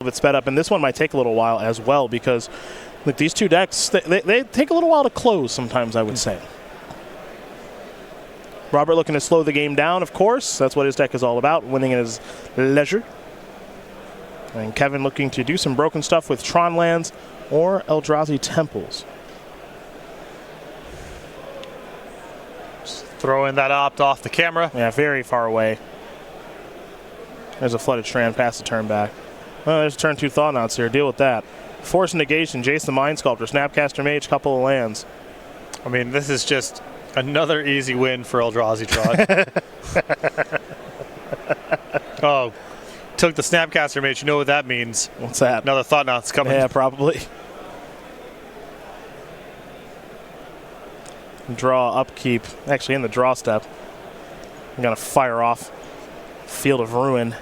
bit sped up, and this one might take a little while as well because with these two decks, they take a little while to close sometimes, I would say. Robert looking to slow the game down, of course. That's what his deck is all about, winning at his leisure. And Kevin looking to do some broken stuff with Tron lands or Eldrazi Temples. Just throwing that opt off the camera. Yeah, very far away. There's a Flooded Strand past the turn back. Oh, there's turn 2 Thought-Knots here. Deal with that. Force Negation, Jace the Mind Sculptor, Snapcaster Mage, couple of lands. I mean, this is just another easy win for Eldrazi Tron. Oh, took the Snapcaster Mage. You know what that means? What's that? Another Thought-Knot's coming. Yeah, probably. Draw, upkeep. Actually, in the draw step. I'm going to fire off Field of Ruin.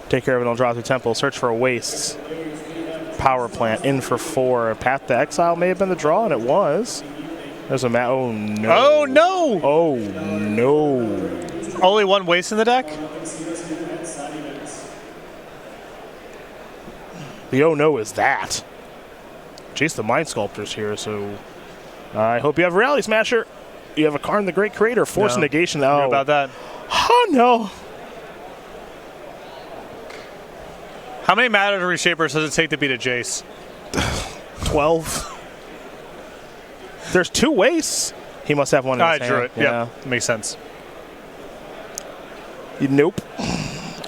Take care of an Eldrazi Temple. Search for wastes. Power Plant in for 4. Path to Exile may have been the draw, and it was. There's a oh no. Oh no! Oh no. Only one waste in the deck? The oh no is that. Jace the Mind Sculptor's here, so I hope you have Rally Smasher. You have a Karn the Great Creator. Force Negation. Oh. How about that? Oh no. How many Matter Reshapers does it take to beat a Jace? 12. There's 2 wastes. He must have one in his hand. I drew it. Yeah, makes sense. Nope.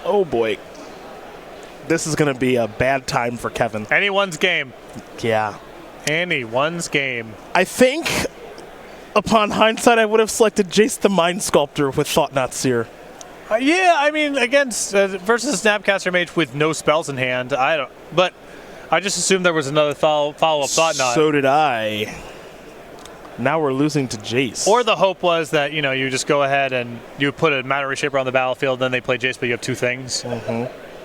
Oh boy. This is going to be a bad time for Kevin. Anyone's game. Yeah. Anyone's game. I think, upon hindsight, I would have selected Jace the Mind Sculptor with Thought-Knot Seer. Yeah, I mean, against versus Snapcaster Mage with no spells in hand, but I just assumed there was another follow-up Thought-Knot. So did I. Now we're losing to Jace. Or the hope was that, you know, you just go ahead and you put a Mana Reshaper on the battlefield, then they play Jace, but you have 2 things.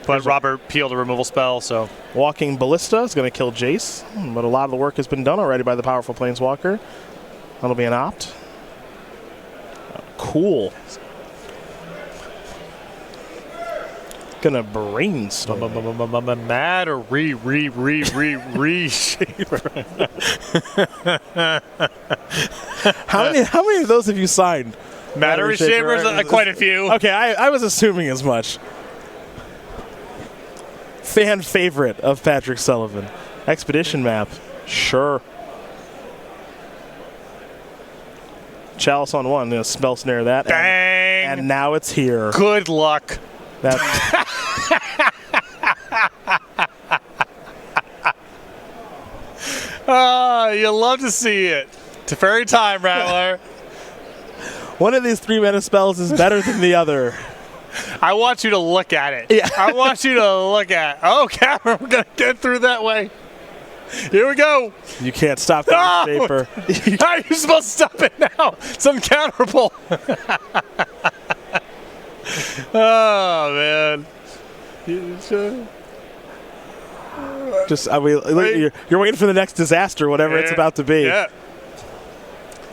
But Robert peeled a removal spell, so. Walking Ballista is going to kill Jace, but a lot of the work has been done already by the powerful Planeswalker. That'll be an opt. Cool. Gonna brainstorm. Matter reshaper. How many of those have you signed? Matter Reshapers? Quite a few. Okay, I was assuming as much. Fan favorite of Patrick Sullivan. Expedition map. Sure. Chalice on 1. Spell snare that. Bang! And now it's here. Good luck. That's you love to see it. Teferi time, Rattler. One of these 3-mana spells is better than the other. I want you to look at it. Yeah. I want you to look at it. Oh, Cameron, we're going to get through that way. Here we go. You can't stop that paper. How are you supposed to stop it now? It's uncounterable. Oh, man. Just, you're waiting for the next disaster, whatever it's about to be. Yeah.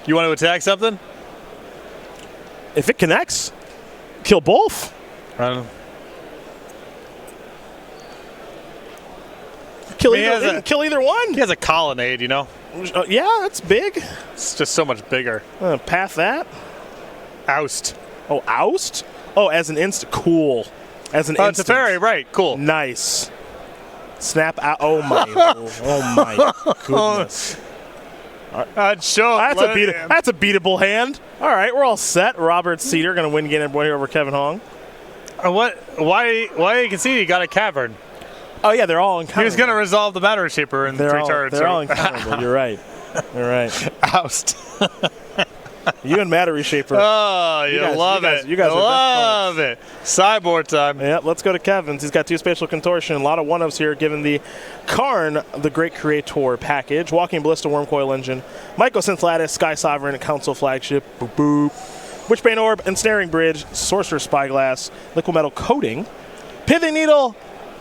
You want to attack something? If it connects, kill both. I don't know. Kill either one. He has a colonnade, you know? Yeah, that's big. It's just so much bigger. Path that. Oust. Oh, oust? Oh, as an instant. Cool. As an instant. Teferi, right. Cool. Nice. Snap out. Oh, my. Oh, my goodness. That's a beatable hand. All right, we're all set. Robert Seder going to win game here over Kevin Hoang. Why you can see he got a cavern. Oh, yeah, they're all uncounterable. He was going to resolve the Matter Reshaper in 3 turns. They're all uncounterable. You're right. You're right. Oust. You and Matter Reshaper. Oh, you love it. You guys love it. Sideboard time. Yeah, let's go to Kevin's. He's got 2 Spatial Contortion. A lot of one-ups here given the Karn, the Great Creator package. Walking Ballista, Wormcoil Engine. Mycosynth Lattice, Sky Sovereign, Council Flagship. Boop, boop. Witchbane Orb, Ensnaring Bridge, Sorcerer's Spyglass, Liquid Metal Coating, Pithing Needle,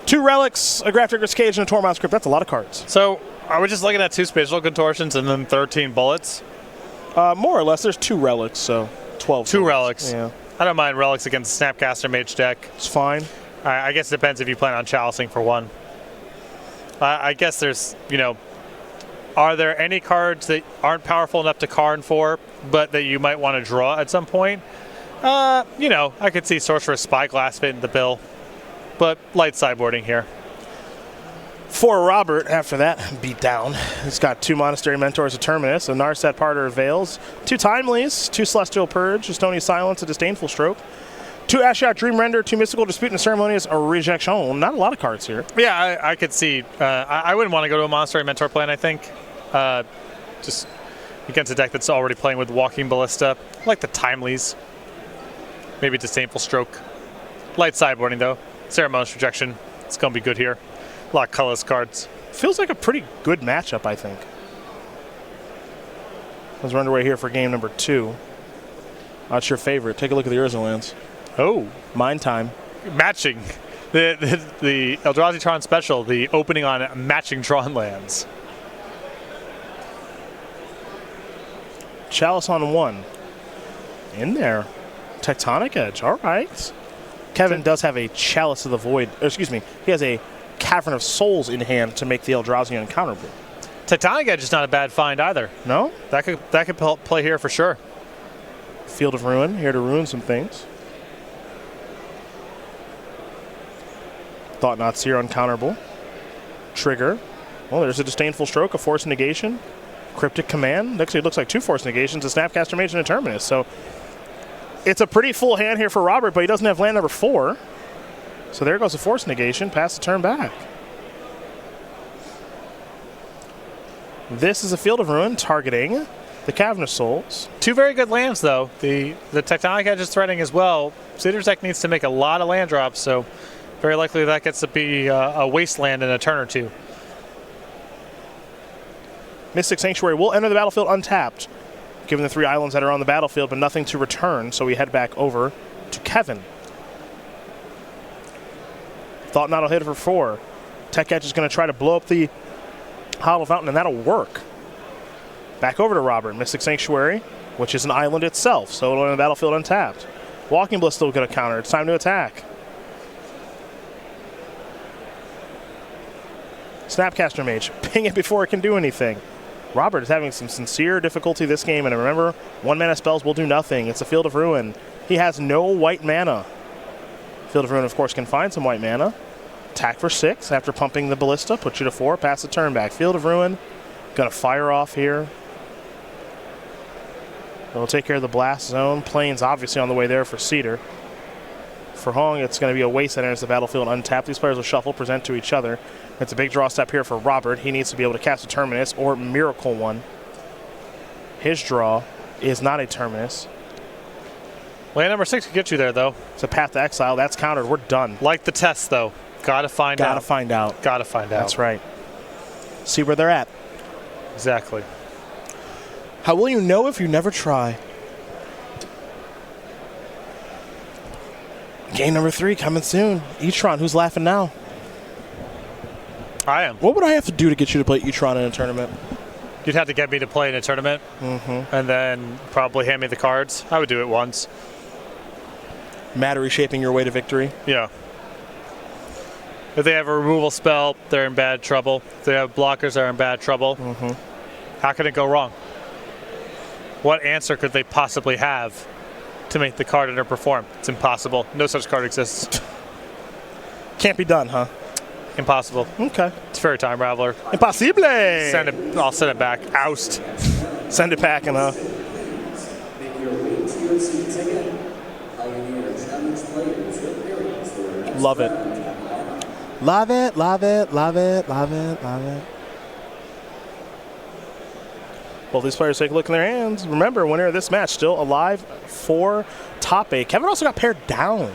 2 Relics, a Grafdigger's Cage, and a Tormod's Crypt. That's a lot of cards. So, are we just looking at 2 Spatial Contortions and then 13 bullets? More or less. There's 2 Relics, so 12. 2 Relics. Yeah. I don't mind Relics against the Snapcaster Mage deck. It's fine. I guess it depends if you plan on chalicing for 1. I guess there's, are there any cards that aren't powerful enough to Karn for, but that you might want to draw at some point? I could see Sorcerer's Spyglass fit in the bill, but light sideboarding here. For Robert, after that beatdown, he's got 2 Monastery Mentors, a Terminus, a Narset Parter of Veils, 2 Timelies, 2 Celestial Purge, a Stony Silence, a Disdainful Stroke, 2 Ashiok Dream Render, 2 Mystical Dispute, and a Ceremonious Rejection. Not a lot of cards here. Yeah, I could see. I wouldn't want to go to a Monastery Mentor plan, I think. Just against a deck that's already playing with Walking Ballista. I like the Timelies. Maybe Disdainful Stroke. Light sideboarding, though. Ceremonious Rejection. It's going to be good here. A lot of colorless cards. Feels like a pretty good matchup, I think. As we're underway here for game number 2. That's your favorite. Take a look at the Urza lands. Oh. Mine time. Matching. The Eldrazi Tron special, the opening on matching Tron lands. Chalice on 1. In there. Tectonic Edge. All right. Kevin does have a Chalice of the Void. Excuse me. He has a Cavern of Souls in hand to make the Eldrazi uncounterable. Tectonic Edge is not a bad find either. No? That could play here for sure. Field of Ruin, here to ruin some things. Thought-Knot Seer uncounterable. Trigger. Well, there's a Disdainful Stroke, a Force Negation. Cryptic Command. Actually, it looks like 2 Force Negations, a Snapcaster Mage, and a Terminus. So it's a pretty full hand here for Robert, but he doesn't have land number 4. So there goes the Force Negation. Pass the turn back. This is a Field of Ruin targeting the Cavern of Souls. 2 very good lands, though. The Tectonic Edge is threatening as well. Cedar's deck needs to make a lot of land drops, so very likely that gets to be a wasteland in a turn or 2. Mystic Sanctuary will enter the battlefield untapped, given the 3 islands that are on the battlefield, but nothing to return, so we head back over to Kevin. Thought-Knot will hit it for 4. Tech Edge is going to try to blow up the Hollow Fountain, and that'll work. Back over to Robert. Mystic Sanctuary, which is an island itself, so it'll enter the battlefield untapped. Walking Ballista will get a counter. It's time to attack. Snapcaster Mage. Ping it before it can do anything. Robert is having some sincere difficulty this game, and remember, 1-mana spells will do nothing. It's a Field of Ruin. He has no white mana. Field of Ruin, of course, can find some white mana. Attack for 6 after pumping the Ballista. Put you to 4. Pass the turn back. Field of Ruin. Going to fire off here. It'll take care of the Blast Zone. Plains obviously on the way there for Cedar. For Hoang, it's going to be a waste that enters the battlefield untapped. These players will shuffle, present to each other. It's a big draw step here for Robert. He needs to be able to cast a Terminus or Miracle one. His draw is not a Terminus. Land number 6 could get you there, though. It's a Path to Exile. That's countered. We're done. Like the test, though. Gotta find out. Gotta find out. Gotta find out. That's right. See where they're at. Exactly. How will you know if you never try? Game number 3 coming soon. E-Tron, who's laughing now? I am. What would I have to do to get you to play E-Tron in a tournament? You'd have to get me to play in a tournament, and then probably hand me the cards. I would do it once. Mattery shaping your way to victory? Yeah. If they have a removal spell, they're in bad trouble. If they have blockers, they're in bad trouble. How can it go wrong? What answer could they possibly have to make the card underperform? It's impossible. No such card exists. Can't be done, huh? Impossible. Okay. It's Fairy Time Raveler. Impossible! I'll send it back. Oust. Send it packing, huh? Love it. Love it, love it, love it, love it, love it. Both these players take a look in their hands. Remember, winner of this match still alive for top 8. Kevin also got paired down.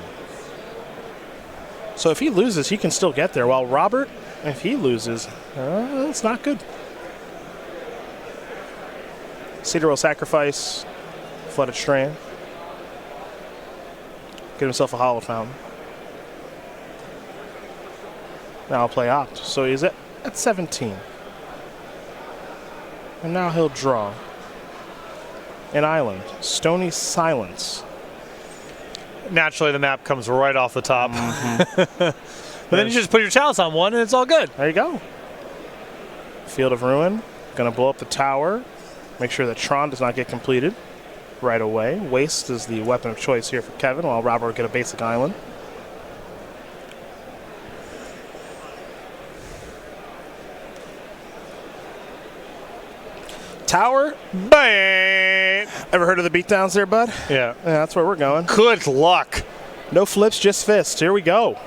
So if he loses, he can still get there. While Robert, if he loses, it's not good. Cedar will sacrifice Flooded Strand. Get himself a Hollow Fountain. Now I'll play Opt. So he's at 17. And now he'll draw an island. Stony Silence. naturally the map comes right off the top. But then you just put your chalice on one and it's all good. There you go. Field of Ruin. Going to blow up the tower. Make sure that Tron does not get completed right away. Waste is the weapon of choice here for Kevin, while Robert will get a basic island. Tower. Bang! Ever heard of the beatdowns there, bud? Yeah. That's where we're going. Good luck. No flips, just fists. Here we go.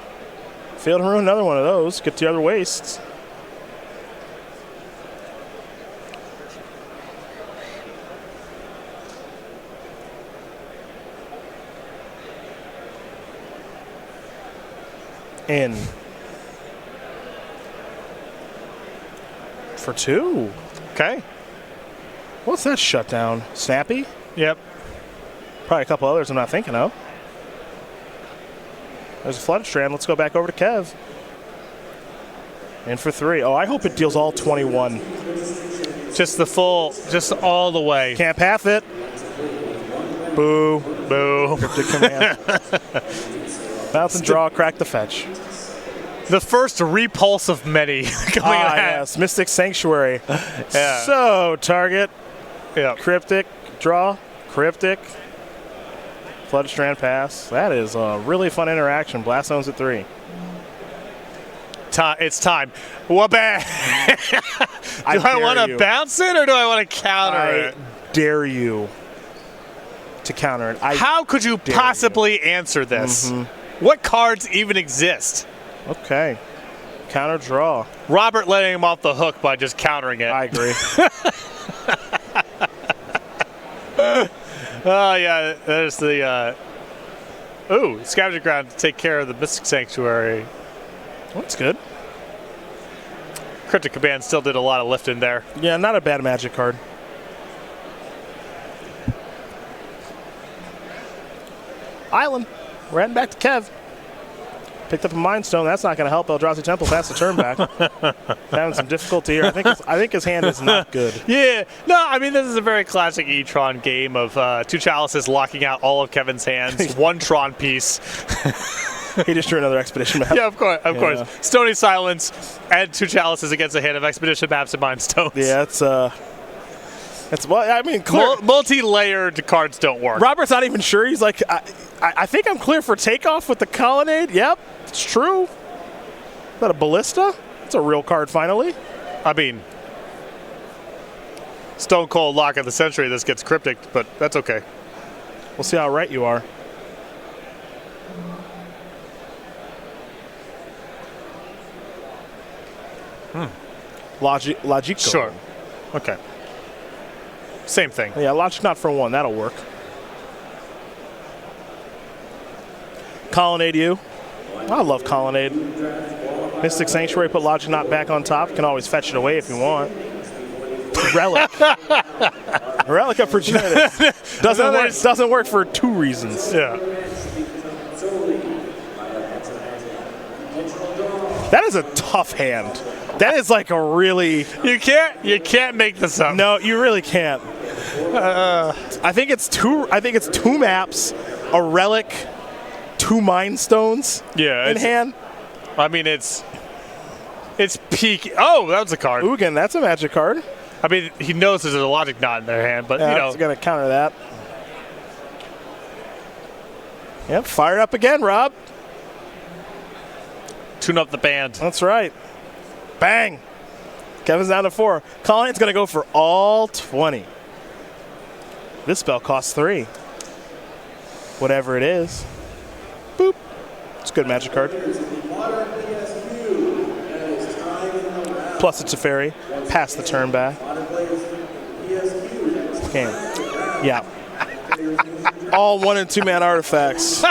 Field of Ruin, another one of those. Get the other wastes. In. For 2. Okay. What's that shutdown? Snappy? Yep. Probably a couple others I'm not thinking of. There's a Flooded Strand. Let's go back over to Kev. In for 3. Oh, I hope it deals all 21. Just the full, just all the way. Can't path it. Boo. Boo. Cryptic Command. Bounce and draw, crack the fetch. The first repulse of many coming out. Yes, Mystic Sanctuary. Yeah. So, target. Yeah. Cryptic, draw, cryptic. Flooded Strand pass. That is a really fun interaction. Blast zones at 3. It's time. Wabang! Do I want to bounce it or do I want to counter it? I dare you to counter it. How could you possibly answer this? What cards even exist? Okay. Counter draw. Robert letting him off the hook by just countering it. I agree. Oh, yeah. There's the... Scavenger Ground to take care of the Mystic Sanctuary. That's good. Cryptic Command still did a lot of lifting there. Yeah, not a bad Magic card. Island. We're heading back to Kev. Picked up a Mind Stone. That's not going to help Eldrazi Temple pass the turn back. Having some difficulty here. I think his hand is not good. Yeah. No, I mean, this is a very classic E-Tron game of 2 Chalices locking out all of Kevin's hands. 1 Tron piece. He just drew another Expedition map. Yeah, of course. Stony Silence and 2 Chalices against a hand of Expedition maps and Mind Stones. Yeah, it's well, I mean, clear. Multi-layered cards don't work. Robert's not even sure. He's like, I think I'm clear for takeoff with the Colonnade. Yep, it's true. Is that a Ballista? It's a real card, finally. I mean, Stone Cold Lock of the Century, this gets cryptic, but that's okay. We'll see how right you are. Logic. Sure. Okay. Same thing. Yeah, Logic not for 1. That'll work. Colonnade you. I love Colonnade. Mystic Sanctuary, put Logic Knot back on top. Can always fetch it away if you want. Relic. Relic of Progenitus. Doesn't work for 2 reasons. Yeah. That is a tough hand. That is like a really... You can't make this up. No, you really can't. I think it's 2 maps, a relic, 2 Mind Stones in hand. I mean, it's peak. Oh, that was a card. Ugin, that's a Magic card. I mean, he knows there's a Logic Knot in their hand, but you know. He's going to counter that. Yep, fire up again, Rob. Tune up the band. That's right. Bang. Kevin's down to 4. Colleen's going to go for all 20. This spell costs 3. Whatever it is. Boop. It's a good Magic card. Plus it's a fairy. Pass the turn back. Okay. Yeah. All 1 and 2 man artifacts.